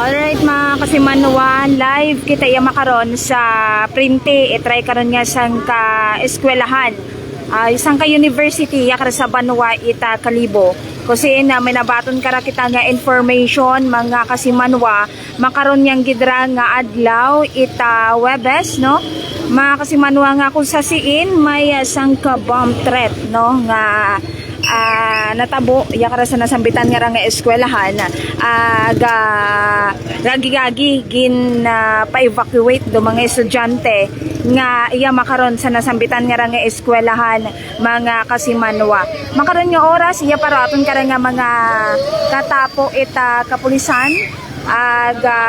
Alright mga kasimanuan, live kita iya makaron sa printe, itry karon nga sang ka eskwelahan. Isang ka university yakar sa Banwa ita Kalibo. Kasi na may nabaton kara kita nga information mga kasimanwa, makaron yang gidra nga adlaw ita Webes, no? Mga kasimanwa nga kung sa siin may sang ka bomb threat, no? Nga natabo yakara sa nasambitan nga nga eskwelahan gagi gin pa-evacuate do mga estudyante nga iya makaron sa nasambitan nga eskwelahan mga kasimanwa. Makaron nga oras iya para aton kara nga mga katapo ita kapulisan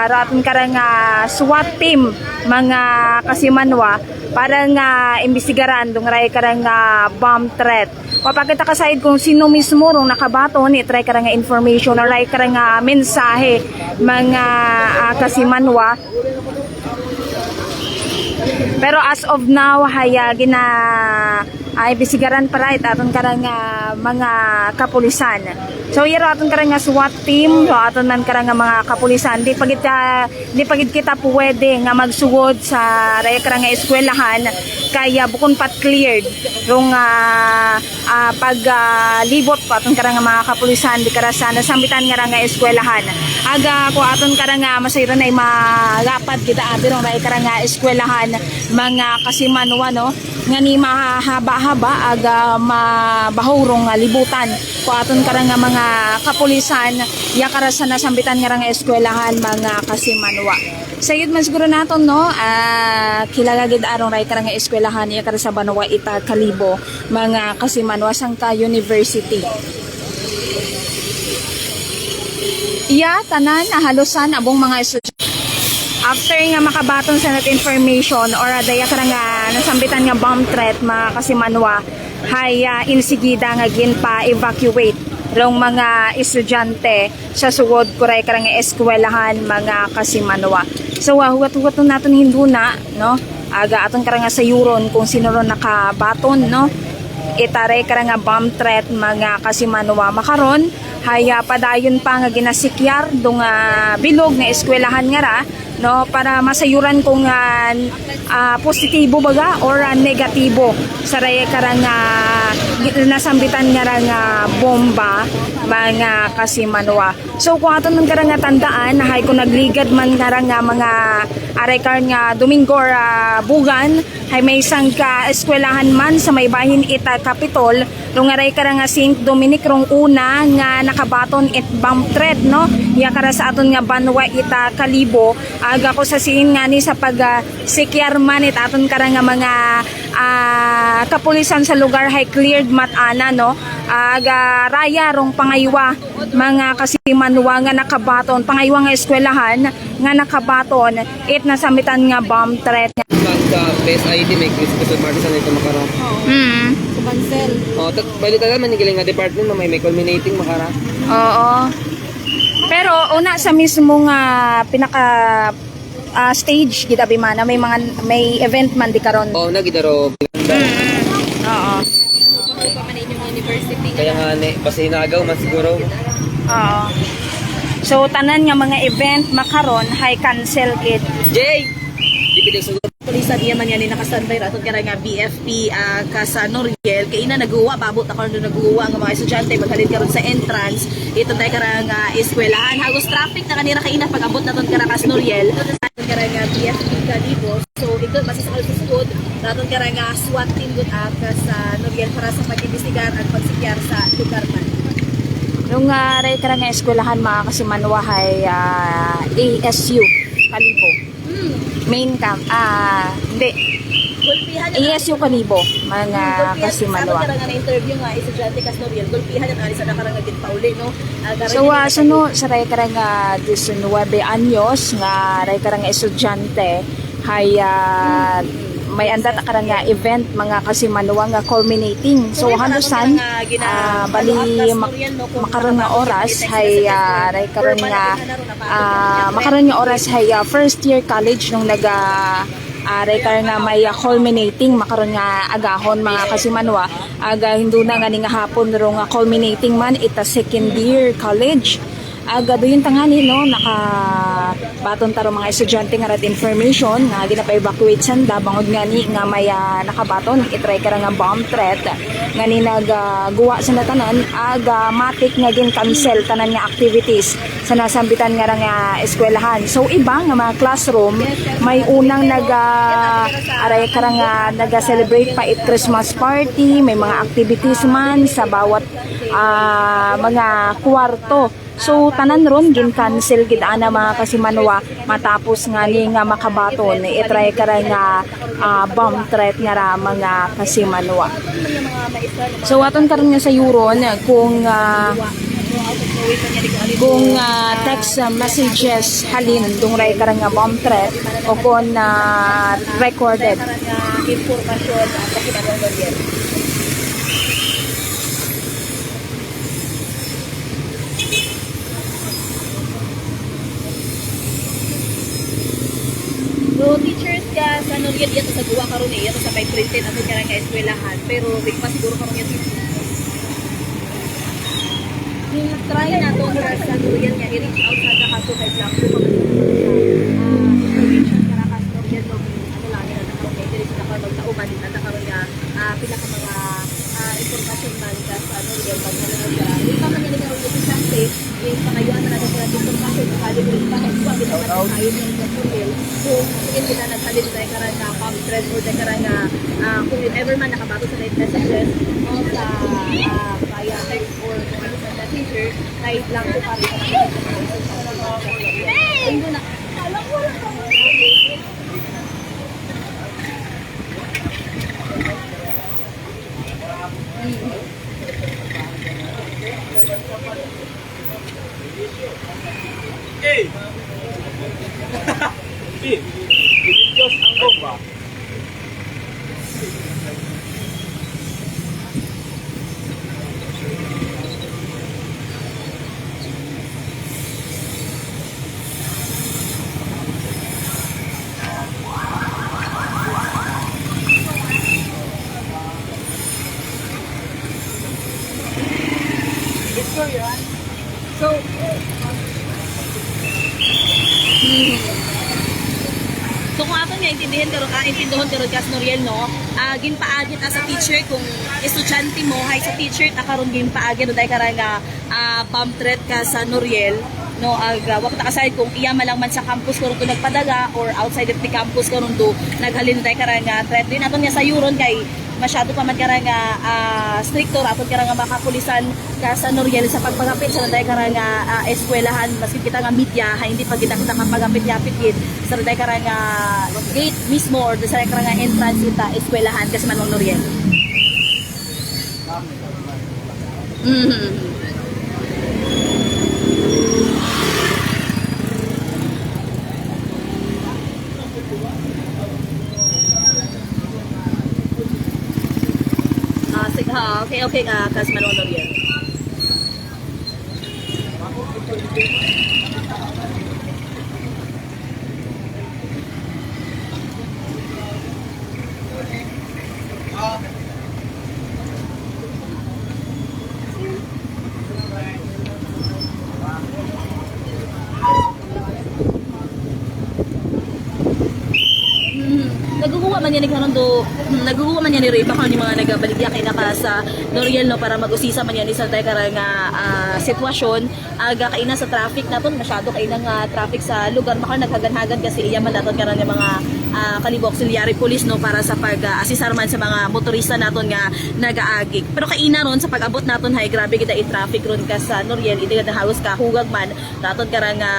raton kara nga SWAT team mga kasimanwa para nga imbestigaran dong ray kara nga bomb threat. Papakita ka side kung sino mismo rong nakabaton, itry ka nga information or ray ka nga mensahe mga kasimanwa. Pero as of now haya gina imbestigaran para aton ka nga mga kapulisan. So yero aton ka nga SWAT team, so aton man ka nga mga kapulisan. Di pagit kita pwede nga magsugod sa ray ka nga eskwelahan kaya bukon pat cleared rong paglibot pa aton ka nga mga kapulisan di kara sa nasambitan nga eskwelahan. Aga ko aton ka nga masayro na malapad kita abi rong ray ka nga eskwelahan mga kasimanwa, no? Nga ni mahaba-haba aga mabahurong libutan ko aton ka nga mga kapulisan yakara sa nasambitan nga eskwelahan mga kasimanwa. Sayod man siguro naton, no? Kilagagid arong ray ka nga eskwelahan yakara sa Banwa ita Kalibo mga kasimanwa sangka university. Iya tanan halusan abong mga estudyante after nga makabaton sa net information or daya ka nga nasambitan nga bomb threat mga kasimanwa hay insigida nga gin pa evacuate rong mga estudyante sa sugod kuray ka nga eskwelahan mga kasimanwa. So huwat-huwat naton hinduna, no? Aga aton ka nga sa yuron kung sino ron nakabaton, no? Itare ka nga bomb threat mga kasimanwa makaron haya padayon pa nga ginasikyar dong bilog nga eskwelahan nga ra, no, para masayuran kung positibo baga or negatibo sa raya karang nasambitan nga bomba mga kasimanwa. So kung aton ng karang tandaan hay kung nagligad man karang mga arekar nga Domingo bugan hay may isang ka eskwelahan man sa may bahin ita Capitol rong aray karang St. Dominic rong una nga nakabaton it bomb threat, no? Yakara sa aton nga Banwa ita Kalibo aga ko sa siin nga ni sa pag sikyar man it aton karang mga kapulisan sa lugar hay cleared matana, no? Aga raya rong pangaywa mga kasimanwa nga nakabaton pangaywa nga eskwelahan nga nakabaton it nasamitan nga bomb threat. Best ID may Christmas Martin sa ito makaroon. Sa Bansel. Balik ka naman yung nga department na may culminating makara. Oo. Pero una sa mismo nga pinaka stage kita bimana may event man di karon. Oo, nagidaro. Oo. Kaya nga basta hinagaw man siguro. Oo. So tanan nga mga event makaron hay cancel kit. Jay. Dipili sa Pulisan niya man yan nakastandby raton kara nga BFP ka sa Noriel kay ina naguwa babot na karon naguwa nga mga estudyante maghalid karon sa entrance ito tay kara nga eskwelahan hagos traffic na kanira kay ina pag-abot naton kara ka sa Noriel raton kara nga BFP Kalibo. So ito masasakal sa sugod raton kara nga SWAT team gud ka sa Noriel para sa pag-imbestigar at pagsikyar sa lugar man. Nung ray kara nga eskwelahan mga kasimanwa hay ASU Kalibo. Main camp, hindi. ASU Kalibo, mga kasimanwa. Sa nga na-interview nga, estudyante kas Noriel, gulpihan yan, sa nakarangagin pauli, no? So, sa ray karang 19 anyos, nga ray karang estudyante, hay may andat karang event mga kasimanwa nga culminating. So, halusan, bali makaroon nga oras, hay ray karang makaroon nga oras, hay first year college nung rekar nga may culminating makaron nga agahon mga kasimanwa aga hinduna nga ning hapon ro nga culminating man ita second year college aga doon tangani no baton taro mga estudyante nga red information nga ginapa-evacuate sanda bangod nga ni nga may nakabaton itry ka nga bomb threat nga ni nagguwa sa natanan aga matik nga gin cancel tanan nga activities sa nasambitan nga eskwelahan. So iba nga mga classroom may unang aray karang naga-celebrate pa it Christmas party, may mga activities man sa bawat mga kwarto. So tanan ron gin cancel gid ana mga kasimanwa matapos nga ni nga makabaton itry kara nga bomb threat nga ra mga kasimanwa. So aton karon nga sa Euron kung text messages halin dungray kara nga bomb threat o kung recorded Impormasyon kasi Noriel. So teachers ka sa Noriel ito sa guwa karon ito sa may printed ato kara nga eskwelahan pero big pa siguro karon ito. Yung try na to sa Noriel nga i-reach out sa kaso kay example information kara ka Noriel no ano lang ina na karon kay diri sa karon magtauban din na karon nga pinaka mga impormasyon man ka sa Noriel pag ano ka di pa man ni karon yung kasi yung pangayuan na natin sa impormasyon sa kalibre pa kay sa bitaw tayo ng Noriel so sige kita nagsalit tayo karon nga pang thread or tayo karon nga kung ever man nakabato sa live messages o sa via text or sa teacher kahit lang po pa rin ayun na alam ko lang Diyos ang bomba. So kung ato nga intindihin karon kas Noriel no, ginpaagit sa teacher kung estudyante mo hay sa teacher ta karon ginpaagit no dai kara nga bomb threat ka sa Noriel no wag ta kasay kung iya malang man sa campus karon to nagpadaga or outside of the campus karon to naghalin dai kara nga threat din aton nga sa Euron kay masyado pa man kara nga stricto aton kara nga makapulisan ka sa Noriel sa pagpagapit sa dai kara nga eskwelahan maski kita nga media ha hindi pa kita kapagapit-yapit gid sa dai kara nga gate mismo or sa kara nga entrance ita eskwelahan kasi man Noriel. Okay, kasi man Noriel. Naguguwa man yan ni karon do naguguwa man yan ni Reba karon ni mga nagabaligya kay naka sa Noriel no para mag-usisa man yan ni sa tay kara nga sitwasyon aga kaina sa traffic naton masyado kaina nga traffic sa lugar maka naghagan-hagan kasi iya man naton karon nga mga kalibok auxiliary police no para sa pag-asisar man sa mga motorista naton nga nagaagik pero kaina ron sa pag-abot naton hay grabe kita i-traffic ron ka sa Noriel idi nga halos ka hugag man naton kara nga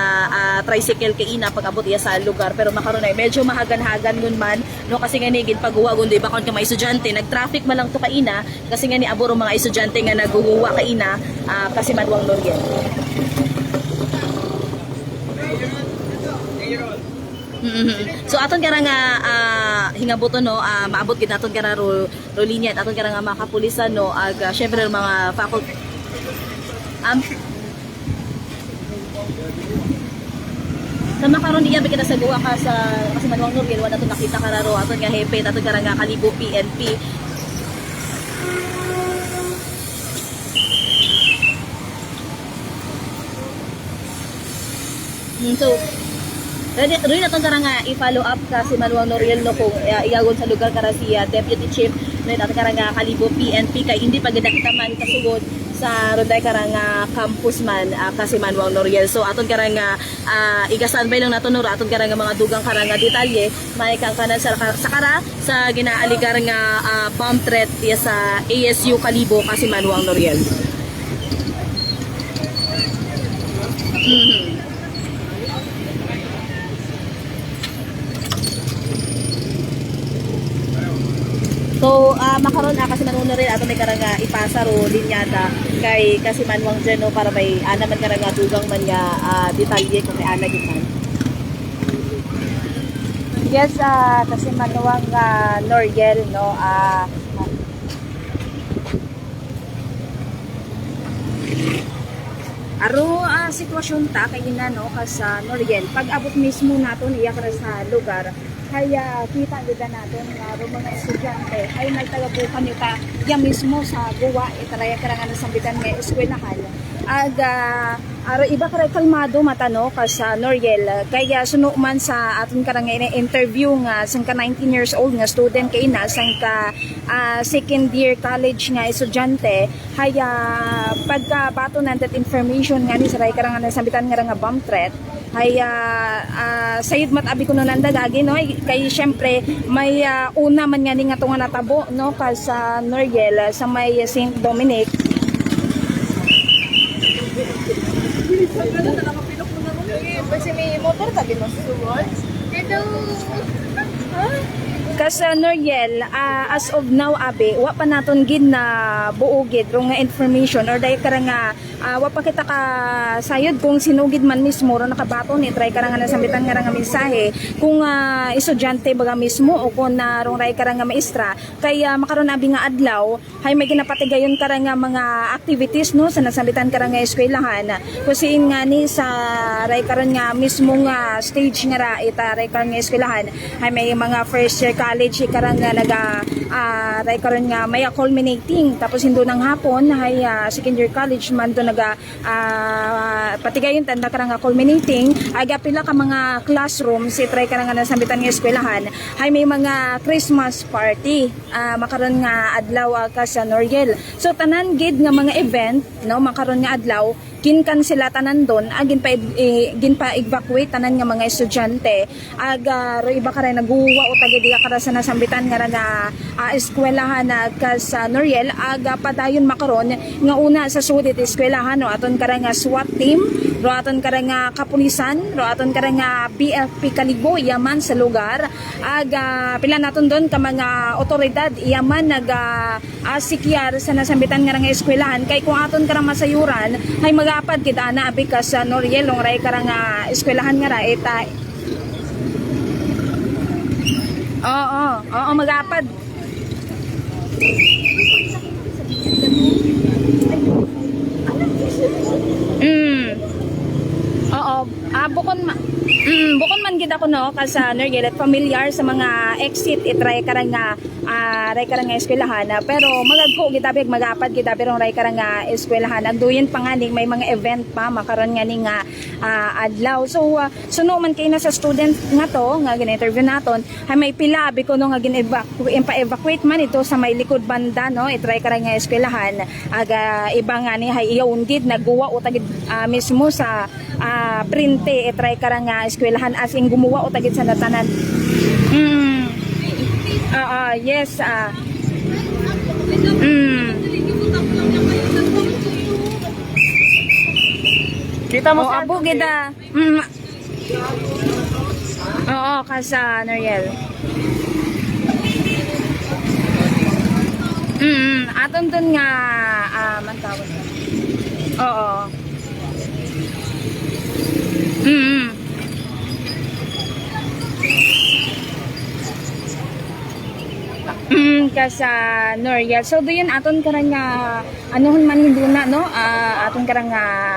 tricycle kaina pag-abot iya sa lugar pero makaron ay medyo mahagan-hagan nun man no kasi nga ni gid pagguwa kundi bakon ka mga estudyante nag-traffic man lang to kaina kasi nga ni aboro mga estudyante nga naguguwa kaina kasi madwang Noriel. So aton kara nga hingabuton no maabot gid naton kara ro linya aton kara nga makapulisan no ag syempre mga faculty sa makaron iya kita sa guwa ka sa kasi manuang Noriel wala to nakita kararo aton nga hepe aton kara nga kalibo PNP so Rin na karang nga i-follow up ka si Manuel Noriel no kung iyagon sa lugar kara si Deputy Chief rin natin karang nga Kalibo PNP kay hindi pa gid kita man kasugod sa Ronday karang nga campus man kasi Manuel Noriel. So aton karang nga igasanbay lang naton no aton karang nga mga dugang karang nga detalye may kang kanan sa kara sa ginaaligar nga bomb threat diya sa ASU Kalibo kasi Manuel Noriel. So, makaroon kasi manuno rin ato may karanga ipasa ro linyada kay kasi manwang dyan no, para may ana man karanga dugang man nga detalye kung may ana gid man. Yes, kasi manuwang Noriel, no, aro sitwasyon ta kay ina no sa Noriel pag abot mismo naton iya kara sa lugar kaya kita gid naton nga mga estudyante ay nagtagabukan ita ya mismo sa guwa itaraya karang nga sambitan nga eskwelahan aro iba kare kalmado matano ka sa Noriel kaya suno man sa aton karang interview nga sang ka 19 years old nga student kay na sang ka second year college nga estudyante kaya pagka bato nandet information nga ni sa karang nga sambitan nga bomb threat ay sayod matabi ko no nandagagi no kay syempre may una man nga ni nga tunga natabo no ka sa Noriel sa may St. Dominic. Kasi may motor tabi no suwad. Kasi Noriel, as of now abe, wa pa naton gid na buugid ro nga information or dahil karang nga wa pa kita ka sayod kung sinugid man mismo ro nakabaton ni try karang nga nasambitan nga mensahe kung estudyante baga mismo o kung narong ray karang nga maestra kaya makaron abi nga adlaw hay may ginapatigayon karang nga mga activities no sa nasambitan karang nga eskwelahan kasi nga ni sa ray karon nga mismo nga stage nga ra ita ray karang nga eskwelahan hay may mga first year college karang nga naga ray karon nga may culminating tapos hindo nang hapon hay second year college man do naga patigayon tanda karang nga culminating aga pila ka mga classrooms si try karang nga nasambitan nga eskwelahan hay may mga Christmas party makaron nga adlaw ka sa Noriel so tanan gid nga mga event no makaron nga adlaw kinkan sila tanan don agin pa evacuate tanan nga mga estudyante aga ro iba kara naguwa o tagi diya kara sa nasambitan nga eskwelahan ka sa Noriel aga padayon makaron nga una sa sudit eskwelahan no aton kara nga SWAT team ro aton kara nga kapulisan ro aton kara nga BFP Kalibo yaman sa lugar aga pila naton don ka mga otoridad yaman sikyar sa nasambitan nga eskwelahan kay kung aton kara masayuran ay magapad kita na abi ka sa Noriel long ray karang eskwelahan nga ra eta oo magapad bukon man gid ako no ka sa Noriel at familiar sa mga exit itry karang nga ray karang nga eskwelahan pero magagko gid abi magapad gid abi rong ray karang nga eskwelahan agduyon pa nga ning may mga event pa makaron nga ning adlaw so suno man kay na sa student nga to nga gina-interview naton hay may pila abi ko no nga gin-evacuate man ito sa may likod banda no itry karang nga eskwelahan aga iba nga ni hay iyawn gid nagguwa o tagid mismo sa printe itry karang nga eskwelahan as in gumuwa o tagid sa natanan yes Kita mo sa abo gida oo ka sa Noriel aton dun nga man tawag oo ka sa Noriel. So doon aton karang nga anuhon man hinduna no aton karang nga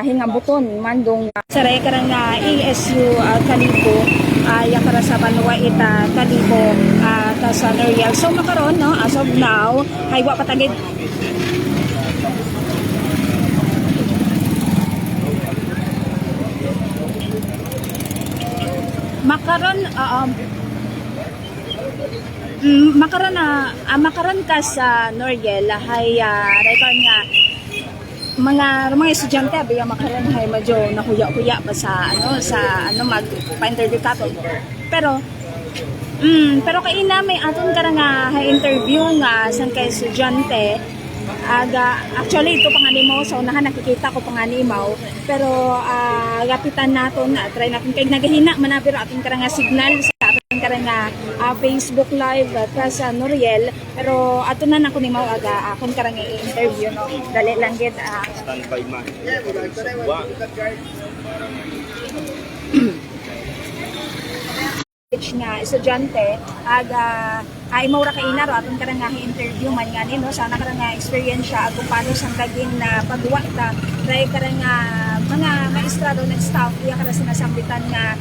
hingabuton man dong saray karang nga ASU Kalibo ya para sa Banwa ita Kalibo ka sa Noriel. So makaron no as of now hay wa patagid makaron ka sa Noriel hay record nga mga estudyante abi makaron hay medyo nakuya-kuya pa sa mag pa-interview katon. Pero kay ina may aton ka nga interview nga sang kay estudyante. Actually ito panganimaw sa unahan nakikita ko panganimaw pero gapitan naton try natin kay nagahina man pero aton ka nga signal sa aton ka nga Facebook live sa Noriel pero ato na nako nimaw akon ka nga i-interview no dali lang gid Standby man. nga estudyante ay maura kay ina ro aton karang nga interview man nga no sana karang nga experience siya kung paano sang daging na pagwa ta dahil karang nga mga maestrado ng staff iya karang sinasambitan nga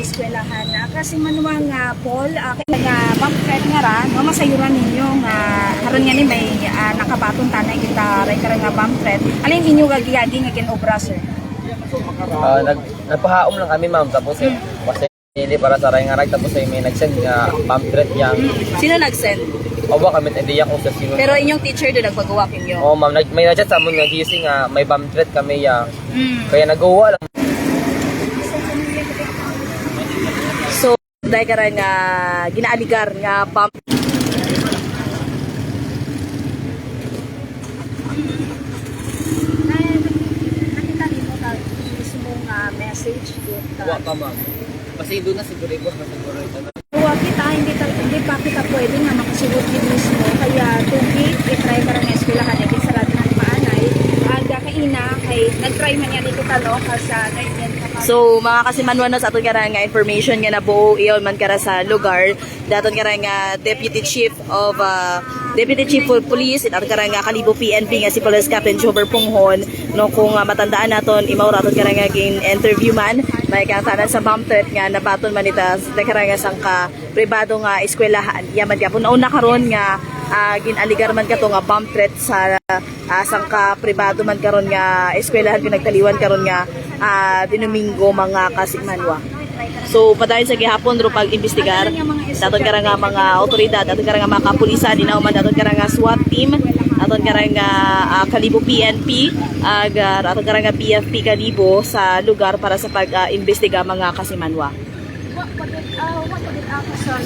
eskwelahan kasi manuwa nga Paul kaya nga pamphlet nga ra no masayuran ninyo nga karon nga ni may nakabaton tanay kita ray karang nga pamphlet alin inyo gagiyagi nga kinobra sir Nagpahaom lang kami ma'am tapos kasi hindi para sa ray nga tapos ay may nag-send nga pamphlet yang Sino nag-send? owa kami idea kung sa sino. Pero inyong teacher doon nagpagawa kinyo. Oh ma'am, may na-chat sa amon nga gising nga may pamphlet kami ya. Kaya nag-uwa lang. So, dahil ka rin ginaaligar nga nakita nimo ta mismo nga message Wa pa ma'am. Kasi doon na siguro ko sa siguro ito na. Huwag kita, hindi pa kita pwede nga makasugot din mismo. Kaya tugig, i-try ka rin nga eskwelahan na sarado ng paanay. Aga kaina, kay nag-try man yan ito talo sa naibyan ka. So, mga kasimanwan sa aton karang nga information nga nabuo iyon man kara sa lugar. Daton karang nga Deputy Chief of Police at karang nga Kalibo PNP nga si Police Captain Jover Punghon no kung matandaan naton imaw raton karang nga interview man may katanan sa pamphlet nga nabaton man ita sa karang nga sangka pribado nga eskwelahan. Yaman gyapon nauna karon nga ginaligar man kato nga pamphlet sa sangka pribado man karon nga eskwelahan pinagtaliwan karon nga Domingo mga kasimanwa. So padayon sa gihapon ro pag-imbestigar daton karang nga mga otoridad daton karang nga mga kapulisan dinauman daton karang nga SWAT team daton karang nga Kalibo PNP daton karang nga BFP Kalibo sa lugar para sa pag-imbestiga mga kasimanwa.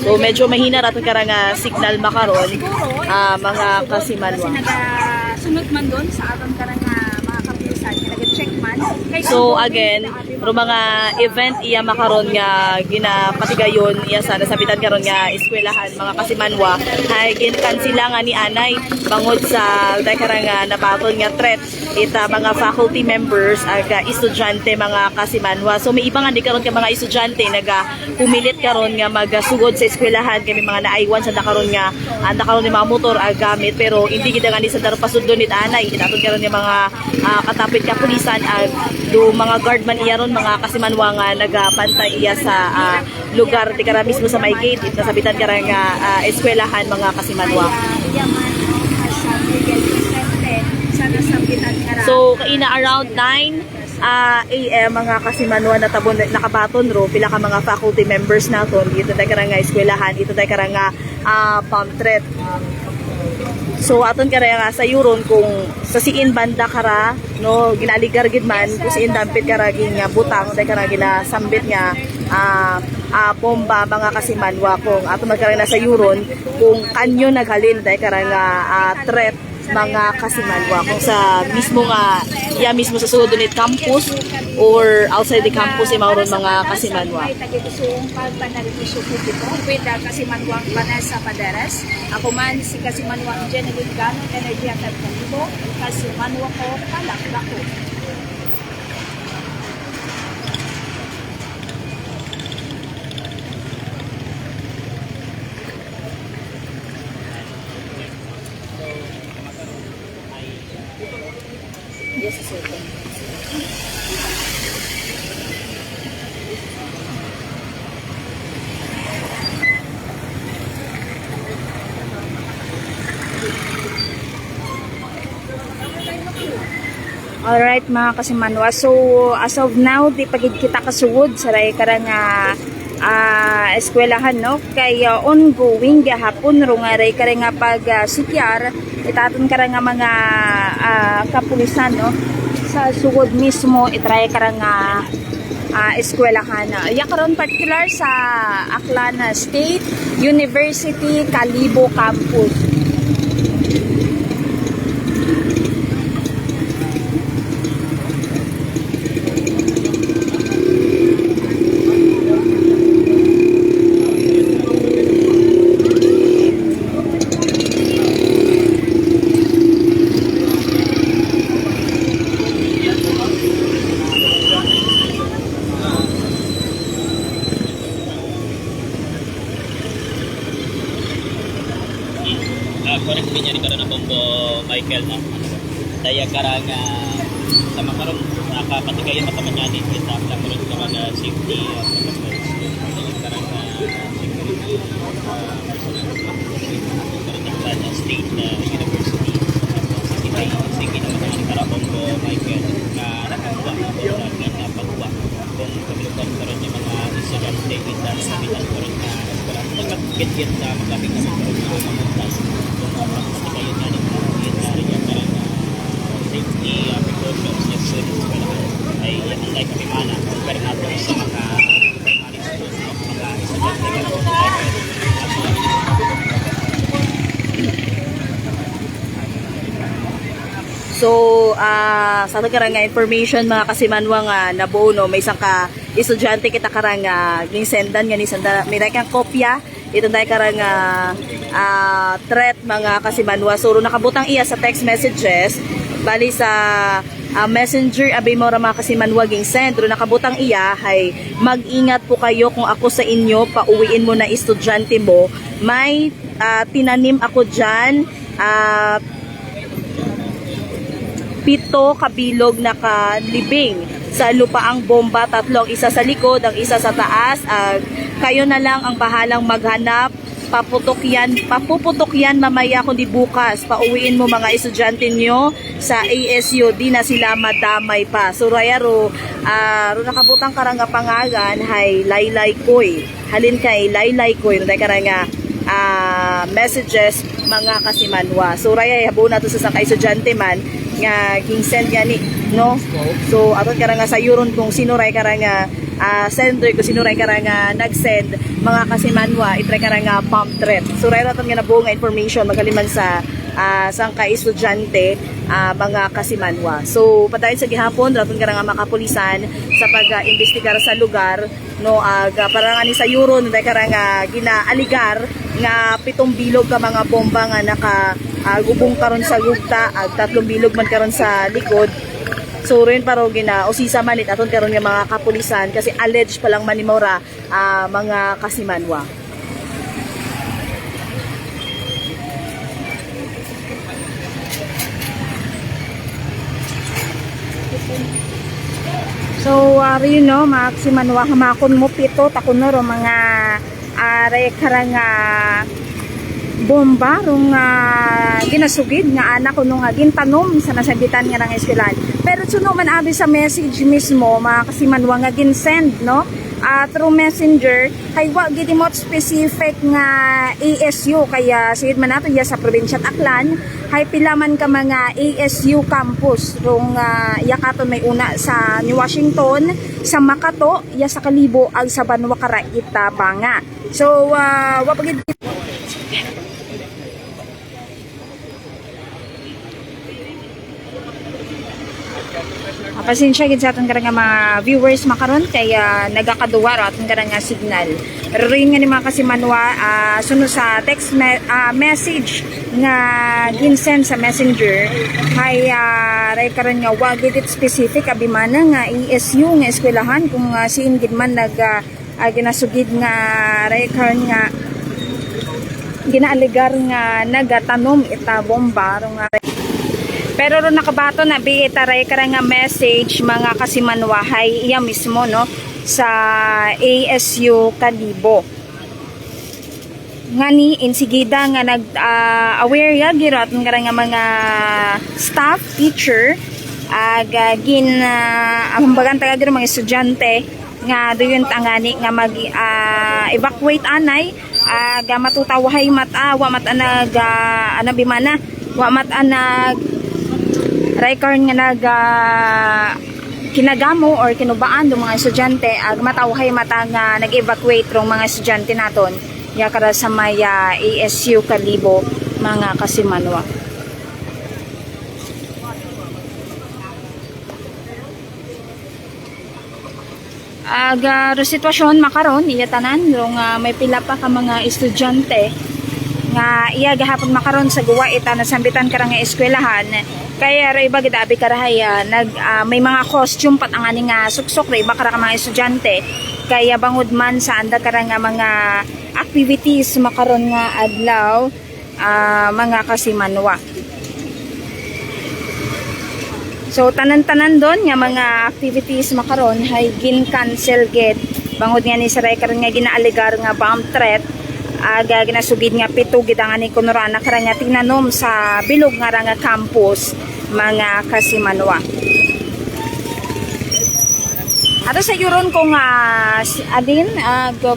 So medyo mahina raton karang nga signal makaron mga kasimanwa. Sunod man doon sa aton karang nga mga kapulisan nag-check man. So again, ro mga event iya makaron nga ginapatigayon iya sa nasabitan karon nga eskwelahan mga kasimanwa hay ginkansela nga ni anay bangod sa karang nga nabaton nga threat ita mga faculty members aga estudyante mga kasimanwa. So may iba nga di karon ka mga estudyante naga pumilit karon nga magasugod sa eskwelahan kami mga naaywan sa karon nga anda karon ni mga motor gamit pero hindi gid nga ni sa darpasudon nit anay daton karon nga mga katapit ka pulisan do mga guardman iya ron mga kasimanwa nga nagapantay iya sa lugar di kara mismo sa may gate ito nasabitan kara nga eskwelahan mga kasimanwa. So kaina around 9 AM mga kasimanwa na tabon nakabaton ro pila ka mga faculty members naton dito tay kara nga eskwelahan ito tay kara nga pamphlet. So aton kara nga sa yuron kung sa siin banda kara no ginaligar gid man kung siin dampit kara nga butang tay kara ginasambit nga bomba mga kasimanwa kung aton magkara na sa yuron kung kanyo naghalin tay kara nga threat mga kasimanwa kung sa mismo nga mismo sa sulod unit campus or outside the campus mauron mga kasimanwa. Kasimanwa Vanessa Paderes. Ako man si Kasimanwa Jenny Gano Energy at Kalibo. Kasimanwa ko Palakbako. Yes, sir. Alright mga kasimanwa, so as of now di pagid kita kasugod sa ray karang eskwelahan, no? Kay ongoing gahapon ro nga ray kare nga pag sikyar itaton kara nga mga kapulisan, no? Sa sugod mismo itry kara nga eskwelahan. Ya karon particular sa Aklan State University Kalibo Campus. Correct niya ni karon akong Michael na daya karang sa makaron nakapatigayan makamanyani kita lang karon sa mga safety protocols karang security karang state university sige na mga karong Michael na nakakuha na pagkuha kung kabilugan karon yung mga estudyante kita sa bilang karon na eskwela magkakit na magkakit na karon na mga safety precautions necessary ay anday kami mana pero nato sa mga primary school mga estudyante So, sa nga information mga kasimanwa nga nabuo, no, may isang ka estudyante kita karang ginsendan nga ni sanda may kang kopya ito dahil karang threat mga kasimanwa. So, nakabutang iya sa text messages bali sa messenger abay mo ra mga kasimanwa ging send. Nakabutang iya hay mag-ingat po kayo kung ako sa inyo pauwiin mo na estudyante mo. May tinanim ako dyan 7 kabilog na kalibing sa lupaang bomba, 3 ang isa sa likod, ang isa sa taas. Kayo na lang ang bahalang maghanap. Papuputok yan mamaya kundi bukas. Pauwiin mo mga estudyante nyo sa ASU, di na sila madamay pa. So raya ro nakabutang karanga pangagan hay Laylay Koy. Halin kay Laylay Koy no karanga messages mga kasimanwa. So raya habo na to sa kay estudyante man nga ginsend yani, no? So aton karanga sa yuron kung sino ray karanga sender ko sino ray karanga nag-send mga kasimanwa itry karanga bomb threat. So ray aton nga nabuo nga information magaliman sa sang ka estudyante mga kasimanwa. So padayon sa gihapon aton karanga makapulisan sa pag-imbestigar sa lugar, no, para nga ni sa yuron day karanga ginaaligar nga 7 bilog ka mga bomba nga naka gubong karon sa gugta ag 3 bilog man karon sa likod. So rin paro gina usisa manit aton karon nga mga kapulisan kasi alleged pa lang manimora mga kasimanwa. So, you know, mga kasimanwa, hamakon mo 7 takon ro mga are karanga bomba rong ginasugid nga anak ko nung gintanom sa nasabitan nga ng eskwelahan. Pero suno man abi sa message mismo mga kasimanwa nga ginsend, no? Through messenger kay wa gid mo specific nga ASU kaya sigid man nato ya sa probinsya Aklan hay pilaman ka mga ASU campus rong ya katon may una sa New Washington, sa Makato, ya sa Kalibo ag sa Banwa Karaita Banga. So wa pagid pasensya gid sa aton karang mga viewers makaron kaya nagakaduwa ra aton karang signal. Pero rin nga ni mga kasimanwa sunod sa text message nga ginsend sa messenger hay ray karon nga wa gid specific abimana nga ESU nga eskwelahan kung siin gid man ginasugid nga ray karon nga ginaaligar nga nagatanom ita bomba nga pero ro nakabato na biitaray karang nga message mga kasimanwahay iya mismo, no, sa ASU Kalibo ngani insigida nga nag aware ya girat nga mga staff teacher gin ambagan taga mga estudyante nga doon tangani nga mag evacuate anay ga matutawahay mata wa mata nag ano bimana wa mata nag record nga nag kinagamo or kinubaan do mga estudyante ag matawahay mata nga nag-evacuate rong mga estudyante naton ya kara sa may ASU Kalibo mga kasimanwa. Aga sitwasyon makaron iya tanan rong may pila pa ka mga estudyante nga iya gahapon makaron sa guwa ita nasambitan karang nga eskwelahan kaya ra iba gid abi karahaya may mga costume pat ang ani nga suksok ra iba kara ka mga estudyante kaya bangod man sa anda karang nga mga activities makaron nga adlaw mga kasimanwa. So tanan-tanan doon nga mga activities makaron hay gin-cancel gid bangod nga ni saray karon nga ginaaligar nga bomb threat aga ginasugid nga pito gid ang ani kunurana karon nga tinanom sa bilog nga ra nga campus mga kasimanwa. Ato sa yuron kung adin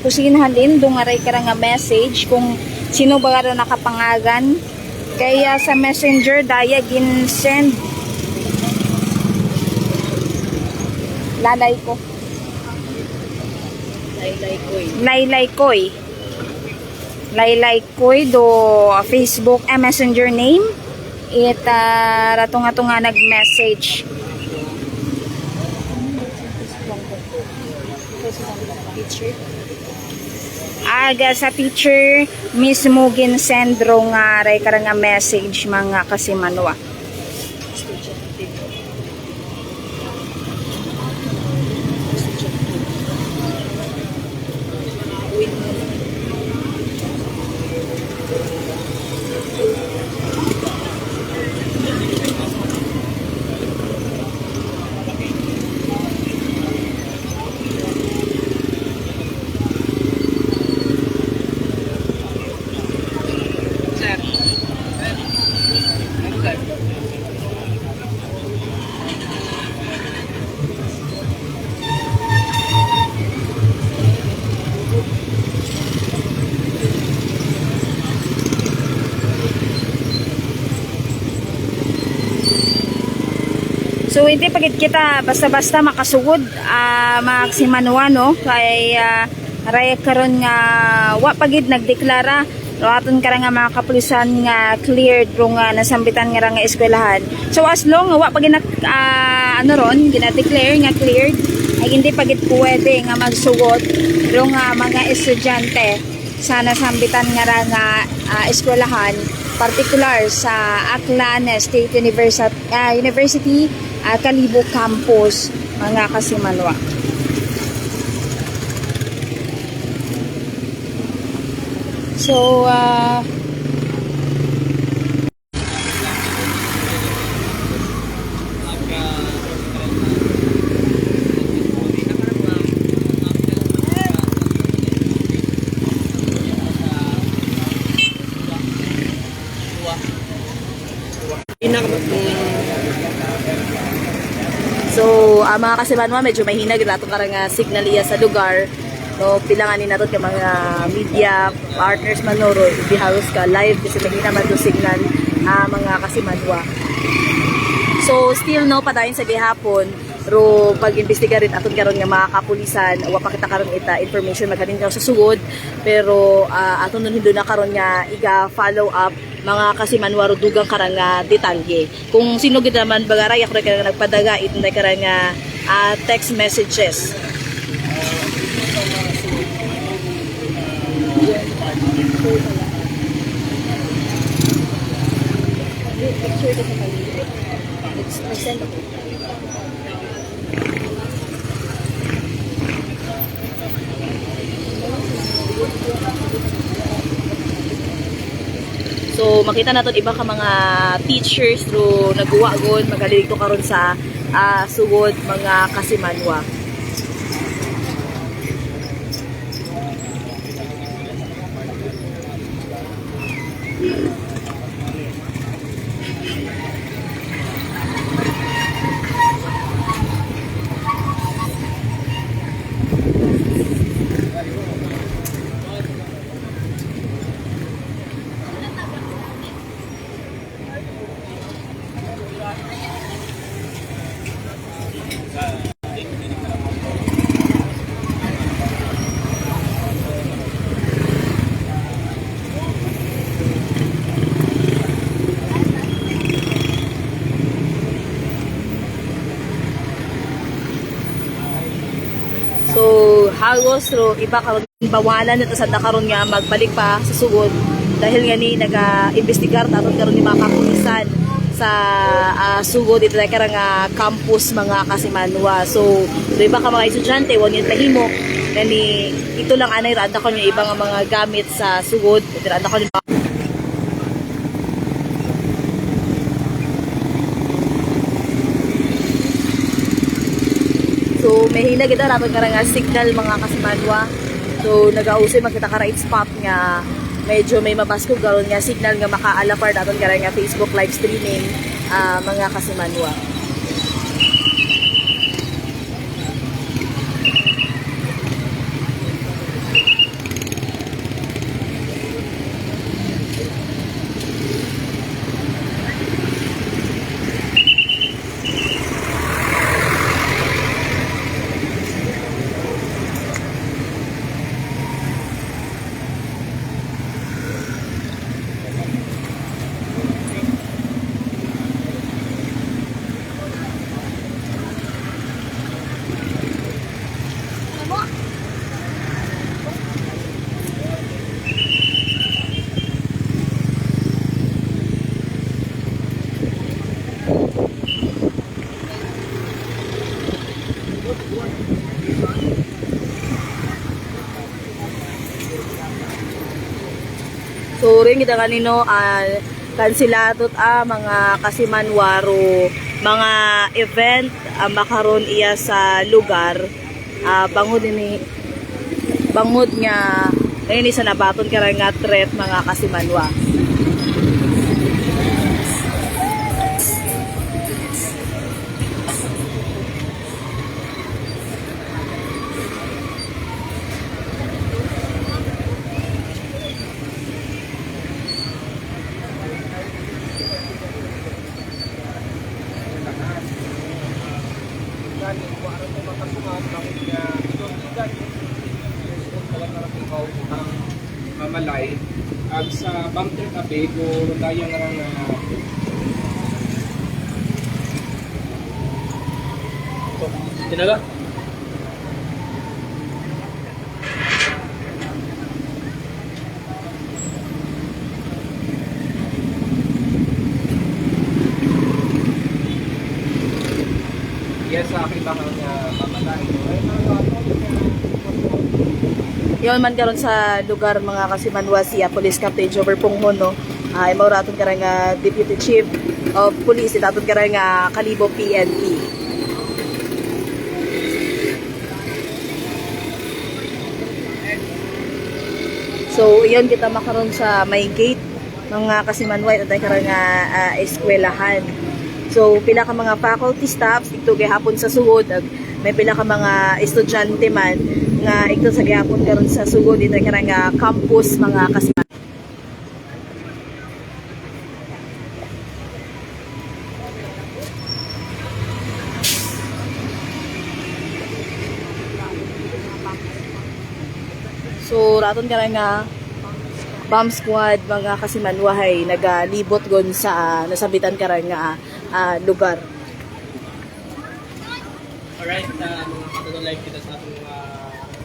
kusinhan din dong aray karon nga message kung sino ba ro nakapangagan kaya sa messenger daya gin send Laylay Koy do Facebook messenger name it rato nga nag-message aga sa teacher mismo gin-send ro nga ray karang nga message mga kasimanwa. So hindi pagit kita basta-basta makasugod maksimanwa no kay raya karon nga wa pagid nagdeklara aton kara nga mga kapulisan nga cleared ro nga nasambitan nga nga eskwelahan. So as long nga wa pagid ano ron gina-declare nga cleared ay hindi pagid pwede nga magsugod ro nga mga estudyante sa nasambitan nga nga eskwelahan particular sa Aklan State University Kalibo Campus mga kasimanwa. So mga kasimanwa medyo mahina gid atong karang signal iya sa lugar. No, pilanganin nato kay mga media partners man no bihalos ka live kasi mahina man do signal mga kasimanwa. So still no padayon sa gihapon ro pag-imbestiga rin aton karon nga mga kapulisan wa pa kita karon ita information maghalin ka sa sugod pero aton nun hindo na karon nga iga follow up mga kasimanwa ro dugang karang detalye kung sino gid naman bagaray ako kay nagpadaga itong karang text messages. So makita naton iba ka mga teachers ro nagguwa gon magaligto karon sa sugod mga kasimanwa. So hagos ro iba karon bawalan nito sa karon nga magbalik pa sa sugod dahil nga ni naga-investigar taton karon ni mga kapulisan sa sugod dito na karang campus mga Kasimanwa. So iba ka mga estudyante wag yung tahimo ni ito lang anay rada ko yung ibang mga gamit sa sugod rada ko ni So may hina kita raton karang signal mga Kasimanwa. So nag-ausay magkita ka right spot nga medyo may mabaskog karon nga signal nga makaalapar daton karang nga Facebook live streaming mga Kasimanwa. So rin kita kanino kansilatot mga Kasimanwaro mga event makaron iya sa lugar bangod nga ngayon isa nabaton karang nga threat mga Kasimanwa. Mamalay ag sa bangter tabi ko dayang nga Tinaga? yes sa akin baka nga mamalay Yon man karon sa lugar mga Kasimanwa siya Police Captain Jover Ponghon no. Ay mao raton karang Deputy Chief of Police daton karang Kalibo PNP. So iyon kita makaron sa may gate mga Kasimanwa ito karang eskwelahan. So pila ka mga faculty staffs dito gihapon sa sugod may pila ka mga estudyante man nga ito sa gihapon karon sa sugod dito karang campus mga Kasimanwa. So raton karang bomb squad mga Kasimanwahay nagalibot gon sa nasabitan karang lugar. Alright, mga katulong live kita sa atong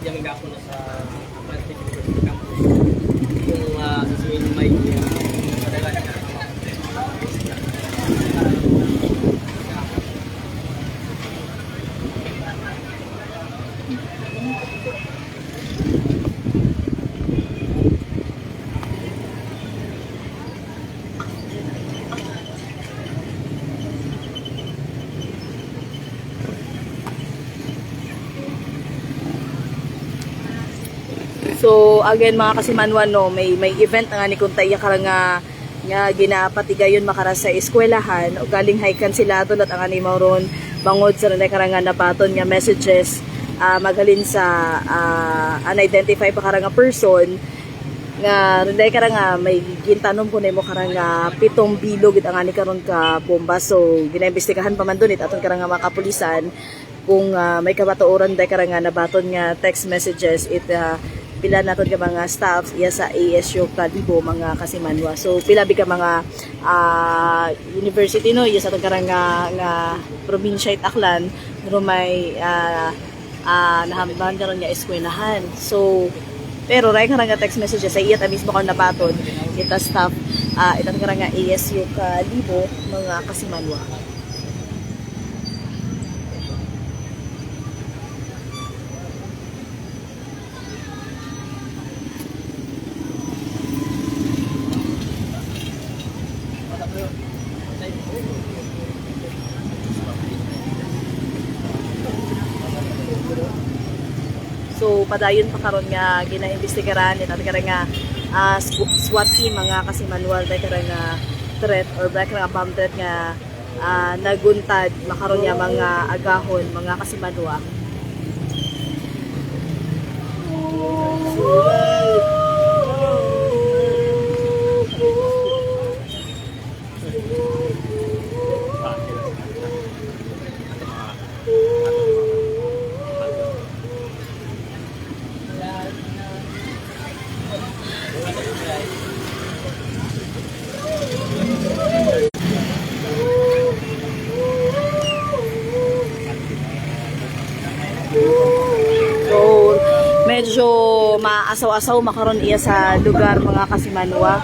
yung gapo na sa Atlantic University Campus. Kung sasuin may kadalanan na So again mga Kasimanwa no, may event nga ni kuntaya karang nga ginapatigayon makara sa eskwelahan o galing high kansilado at ang ani mauron bangod sa rinay karang nabaton nga messages magalin sa unidentified pa karang person nga rinay karang may gintanom po nimo karang 7 bilog it ang ani karon ka bomba. So ginaimbestigahan pa man dun aton karang mga kapulisan kung may kabatuoran day karang nabaton nga text messages pila naton ka mga staffs iya sa ASU Kalibo mga Kasimanwa. So pila bi ka mga university no iya sa karang nga probinsya it Aklan pero may nahamban karon nga eskwelahan. So pero ray karang nga text message sa iya ta mismo karon nabaton kita staff itang karang nga ASU Kalibo mga kasimanwa. So padayon pa karon nga ginaimbestigaran ita karang nga SWAT team mga kasimanwal dahil karang nga threat or black nga bomb threat nga naguntad makaron nga mga agahon mga kasimanwa. So, medyo maasaw-asaw makaron iya sa lugar mga kasimanwa.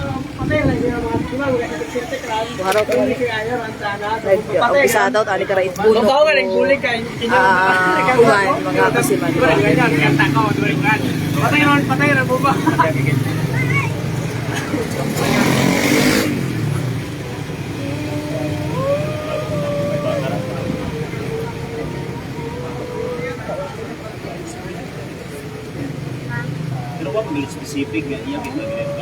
Buharo ko umpisa daw tani kara itbuno. Kuman mga kasimanwa. Patay ron ba? Pero wag may specific nga iya kita ginagawa.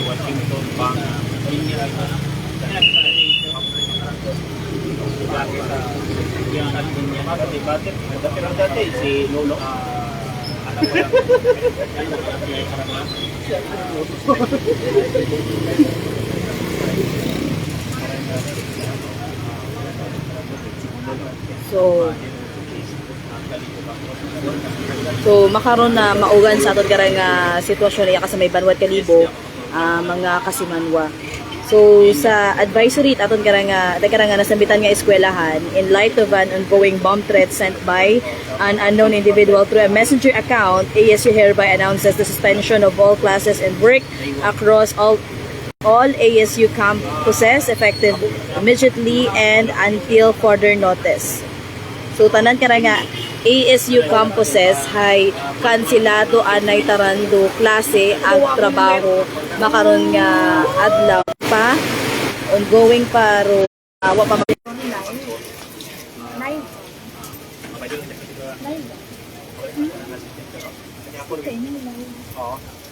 Washington Bank yang artinya apa debatir dati si Lolo anak ko So makaron na maugan sa aton karang sitwasyon niya kasi may Banwat Kalibo mga kasimanwa. So sa advisory aton karang nasambitan nga eskwelahan in light of an ongoing bomb threat sent by an unknown individual through a messenger account, ASU hereby announces the suspension of all classes and work across all ASU campuses effective immediately and until further notice. So tanan karang ASU campuses hay kansilado anay tarando klase ag trabaho makaron nga adlaw pa ongoing paro wa pa Oo.